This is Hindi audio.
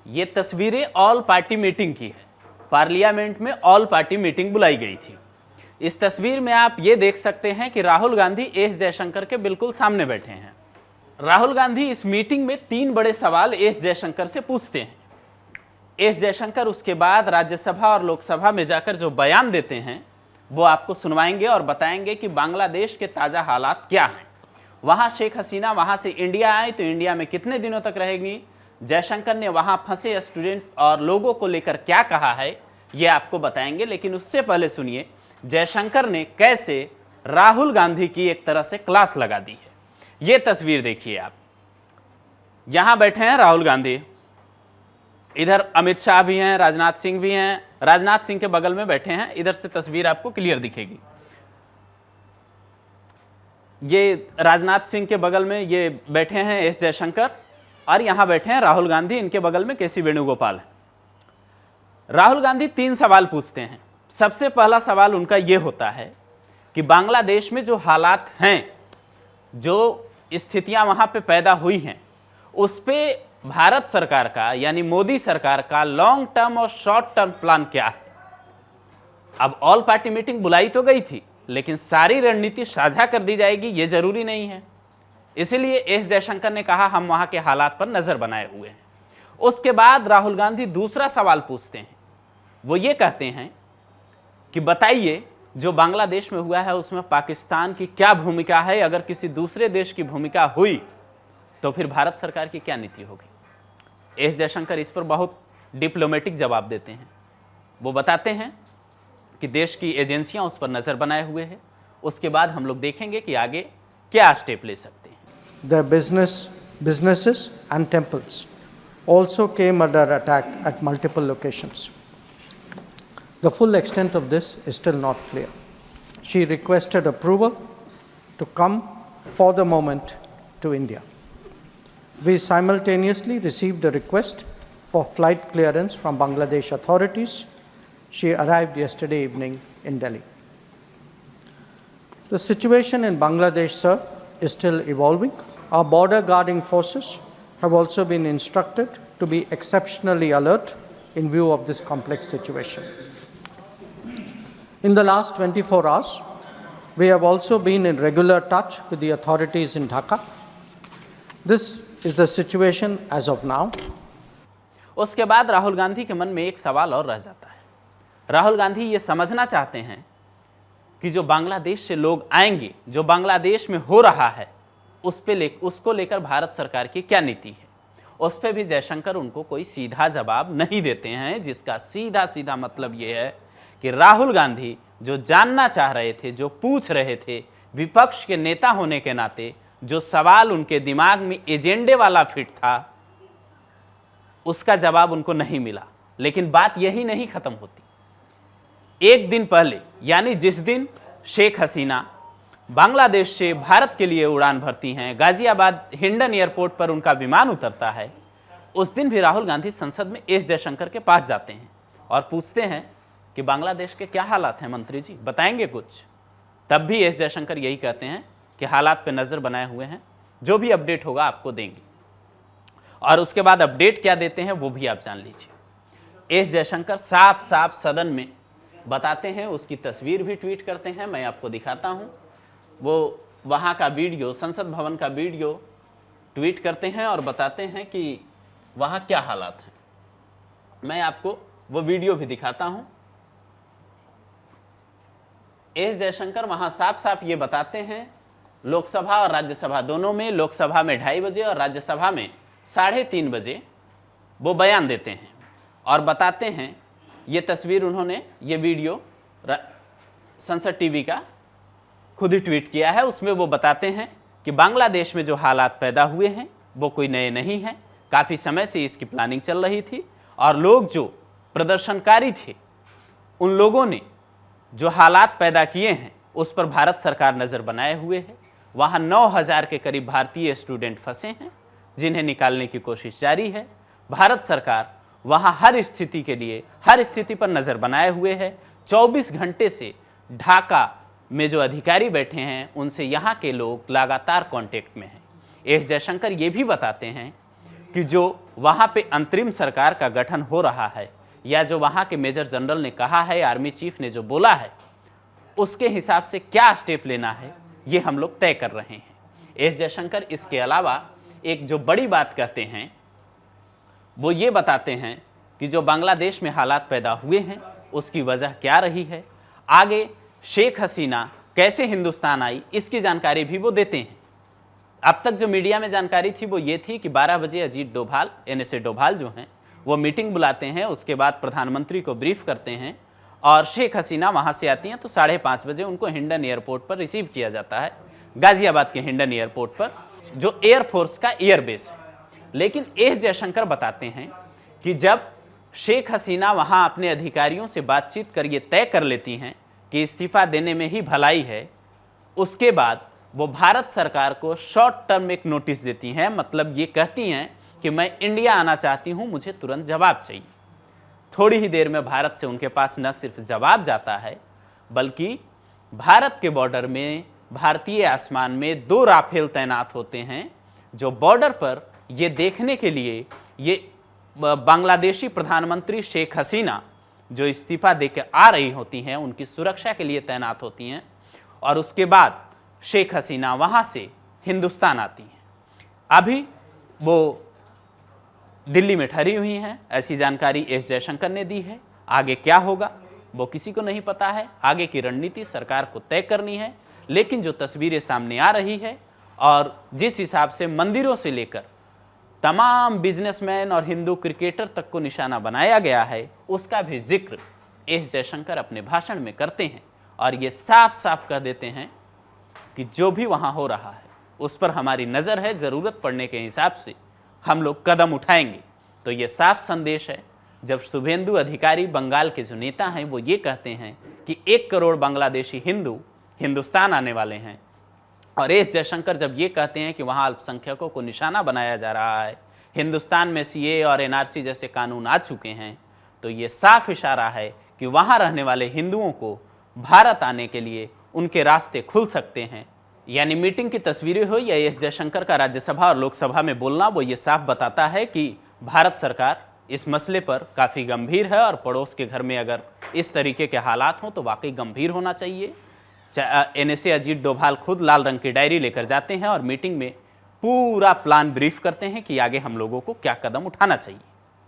ये तस्वीरें ऑल पार्टी मीटिंग की है। पार्लियामेंट में ऑल पार्टी मीटिंग बुलाई गई थी। इस तस्वीर में आप ये देख सकते हैं कि राहुल गांधी एस जयशंकर के बिल्कुल सामने बैठे हैं। राहुल गांधी इस मीटिंग में 3 बड़े सवाल एस जयशंकर से पूछते हैं। एस जयशंकर उसके बाद राज्यसभा और लोकसभा में जाकर जो बयान देते हैं वो आपको सुनवाएंगे और बताएंगे कि बांग्लादेश के ताज़ा हालात क्या हैं। वहाँ शेख हसीना वहाँ से इंडिया आए तो इंडिया में कितने दिनों तक रहेंगी, जयशंकर ने वहाँ फंसे स्टूडेंट और लोगों को लेकर क्या कहा है, ये आपको बताएंगे। लेकिन उससे पहले सुनिए जयशंकर ने कैसे राहुल गांधी की एक तरह से क्लास लगा दी है। ये तस्वीर देखिए आप, यहाँ बैठे हैं राहुल गांधी, इधर अमित शाह भी हैं, राजनाथ सिंह भी हैं, राजनाथ सिंह के बगल में बैठे हैं, इधर से तस्वीर आपको क्लियर दिखेगी। ये राजनाथ सिंह के बगल में ये बैठे हैं एस जयशंकर और यहाँ बैठे हैं राहुल गांधी, इनके बगल में केसी वेणुगोपाल है। राहुल गांधी 3 सवाल पूछते हैं। सबसे पहला सवाल उनका ये होता है कि बांग्लादेश में जो हालात हैं, जो स्थितियां वहां पे पैदा हुई हैं, उस पे भारत सरकार का यानी मोदी सरकार का लॉन्ग टर्म और शॉर्ट टर्म प्लान क्या है। अब ऑल पार्टी मीटिंग बुलाई तो गई थी, लेकिन सारी रणनीति साझा कर दी जाएगी ये जरूरी नहीं है। इसीलिए एस जयशंकर ने कहा हम वहां के हालात पर नजर बनाए हुए हैं। उसके बाद राहुल गांधी दूसरा सवाल पूछते हैं। वो ये कहते हैं कि बताइए जो बांग्लादेश में हुआ है उसमें पाकिस्तान की क्या भूमिका है, अगर किसी दूसरे देश की भूमिका हुई तो फिर भारत सरकार की क्या नीति होगी। एस जयशंकर इस पर बहुत डिप्लोमेटिक जवाब देते हैं। वो बताते हैं कि देश की एजेंसियां उस पर नजर बनाए हुए हैं। उसके बाद हम लोग देखेंगे कि आगे क्या स्टेप ले सकते हैं। The businesses and temples also came under attack at multiple locations. The full extent of this is still not clear. She requested approval to come for the moment to India. We simultaneously received a request for flight clearance from Bangladesh authorities. She arrived yesterday evening in Delhi. The situation in Bangladesh, sir, is still evolving. Our border guarding forces have also been instructed to be exceptionally alert in view of this complex situation. In the last 24 hours, we have also been in regular touch with the authorities in Dhaka. This is the situation as of now. उसके बाद राहुल गांधी के मन में एक सवाल और रह जाता है। राहुल गांधी ये समझना चाहते हैं कि जो बांग्लादेश से लोग आएंगे, जो बांग्लादेश में हो रहा है, उसको लेकर भारत सरकार की क्या नीति है। उस पर भी जयशंकर उनको कोई सीधा जवाब नहीं देते हैं, जिसका सीधा सीधा मतलब ये है कि राहुल गांधी जो जानना चाह रहे थे, जो पूछ रहे थे, विपक्ष के नेता होने के नाते जो सवाल उनके दिमाग में एजेंडे वाला फिट था, उसका जवाब उनको नहीं मिला। लेकिन बात यही नहीं खत्म होती। एक दिन पहले यानी जिस दिन शेख हसीना बांग्लादेश से भारत के लिए उड़ान भरती हैं, गाजियाबाद हिंडन एयरपोर्ट पर उनका विमान उतरता है, उस दिन भी राहुल गांधी संसद में एस जयशंकर के पास जाते हैं और पूछते हैं कि बांग्लादेश के क्या हालात हैं मंत्री जी, बताएंगे कुछ। तब भी एस जयशंकर यही कहते हैं कि हालात पे नज़र बनाए हुए हैं, जो भी अपडेट होगा आपको देंगे। और उसके बाद अपडेट क्या देते हैं वो भी आप जान लीजिए। एस जयशंकर साफ साफ सदन में बताते हैं, उसकी तस्वीर भी ट्वीट करते हैं, मैं आपको दिखाता हूं। वो वहाँ का वीडियो, संसद भवन का वीडियो ट्वीट करते हैं और बताते हैं कि वहाँ क्या हालात हैं। मैं आपको वो वीडियो भी दिखाता हूं। एस जयशंकर वहाँ साफ साफ ये बताते हैं, लोकसभा और राज्यसभा दोनों में, लोकसभा में 2:30 बजे और राज्यसभा में 3:30 बजे वो बयान देते हैं और बताते हैं। ये तस्वीर उन्होंने, ये वीडियो संसद टीवी का खुद ही ट्वीट किया है। उसमें वो बताते हैं कि बांग्लादेश में जो हालात पैदा हुए हैं वो कोई नए नहीं हैं, काफ़ी समय से इसकी प्लानिंग चल रही थी और लोग जो प्रदर्शनकारी थे उन लोगों ने जो हालात पैदा किए हैं उस पर भारत सरकार नज़र बनाए हुए है। वहाँ 9,000 के करीब भारतीय स्टूडेंट फंसे हैं जिन्हें निकालने की कोशिश जारी है। भारत सरकार वहाँ हर स्थिति के लिए, हर स्थिति पर नज़र बनाए हुए है। 24 घंटे से ढाका में जो अधिकारी बैठे हैं उनसे यहाँ के लोग लगातार कांटेक्ट में हैं। एस जयशंकर ये भी बताते हैं कि जो वहाँ पे अंतरिम सरकार का गठन हो रहा है या जो वहाँ के मेजर जनरल ने कहा है, आर्मी चीफ ने जो बोला है, उसके हिसाब से क्या स्टेप लेना है ये हम लोग तय कर रहे हैं। एस जयशंकर इसके अलावा एक जो बड़ी बात कहते हैं वो ये बताते हैं कि जो बांग्लादेश में हालात पैदा हुए हैं उसकी वजह क्या रही है, आगे शेख हसीना कैसे हिंदुस्तान आई इसकी जानकारी भी वो देते हैं। अब तक जो मीडिया में जानकारी थी वो ये थी कि 12 बजे अजीत डोभाल NSA डोभाल जो हैं वो मीटिंग बुलाते हैं, उसके बाद प्रधानमंत्री को ब्रीफ करते हैं और शेख हसीना वहाँ से आती हैं तो 5:30 बजे उनको हिंडन एयरपोर्ट पर रिसीव किया जाता है, गाजियाबाद के हिंडन एयरपोर्ट पर जो एयरफोर्स का एयरबेस है। लेकिन एस जयशंकर बताते हैं कि जब शेख हसीना वहाँ अपने अधिकारियों से बातचीत कर ये तय कर लेती हैं कि इस्तीफा देने में ही भलाई है, उसके बाद वो भारत सरकार को शॉर्ट टर्म एक नोटिस देती हैं, मतलब ये कहती हैं कि मैं इंडिया आना चाहती हूँ, मुझे तुरंत जवाब चाहिए। थोड़ी ही देर में भारत से उनके पास न सिर्फ जवाब जाता है बल्कि भारत के बॉर्डर में भारतीय आसमान में 2 राफेल तैनात होते हैं जो बॉर्डर पर ये देखने के लिए ये बांग्लादेशी प्रधानमंत्री शेख हसीना जो इस्तीफा देकर आ रही होती हैं उनकी सुरक्षा के लिए तैनात होती हैं। और उसके बाद शेख हसीना वहाँ से हिंदुस्तान आती हैं। अभी वो दिल्ली में ठहरी हुई हैं, ऐसी जानकारी एस जयशंकर ने दी है। आगे क्या होगा वो किसी को नहीं पता है, आगे की रणनीति सरकार को तय करनी है। लेकिन जो तस्वीरें सामने आ रही है और जिस हिसाब से मंदिरों से लेकर तमाम बिजनेसमैन और हिंदू क्रिकेटर तक को निशाना बनाया गया है, उसका भी जिक्र एस जयशंकर अपने भाषण में करते हैं और ये साफ साफ कह देते हैं कि जो भी वहाँ हो रहा है उस पर हमारी नज़र है, ज़रूरत पड़ने के हिसाब से हम लोग कदम उठाएंगे। तो ये साफ संदेश है जब शुभेंदु अधिकारी बंगाल के जो नेता हैं वो ये कहते हैं कि 1 करोड़ बांग्लादेशी हिंदू हिंदुस्तान आने वाले हैं, और एस जयशंकर जब ये कहते हैं कि वहाँ अल्पसंख्यकों को निशाना बनाया जा रहा है, हिंदुस्तान में CAA और NRC जैसे कानून आ चुके हैं, तो ये साफ इशारा है कि वहाँ रहने वाले हिंदुओं को भारत आने के लिए उनके रास्ते खुल सकते हैं। यानी मीटिंग की तस्वीरें हो या एस जयशंकर का राज्यसभा और लोकसभा में बोलना, वो ये साफ बताता है कि भारत सरकार इस मसले पर काफ़ी गंभीर है और पड़ोस के घर में अगर इस तरीके के हालात हों तो वाकई गंभीर होना चाहिए। NSA अजीत डोभाल खुद लाल रंग की डायरी लेकर जाते हैं और मीटिंग में पूरा प्लान ब्रीफ करते हैं कि आगे हम लोगों को क्या कदम उठाना चाहिए।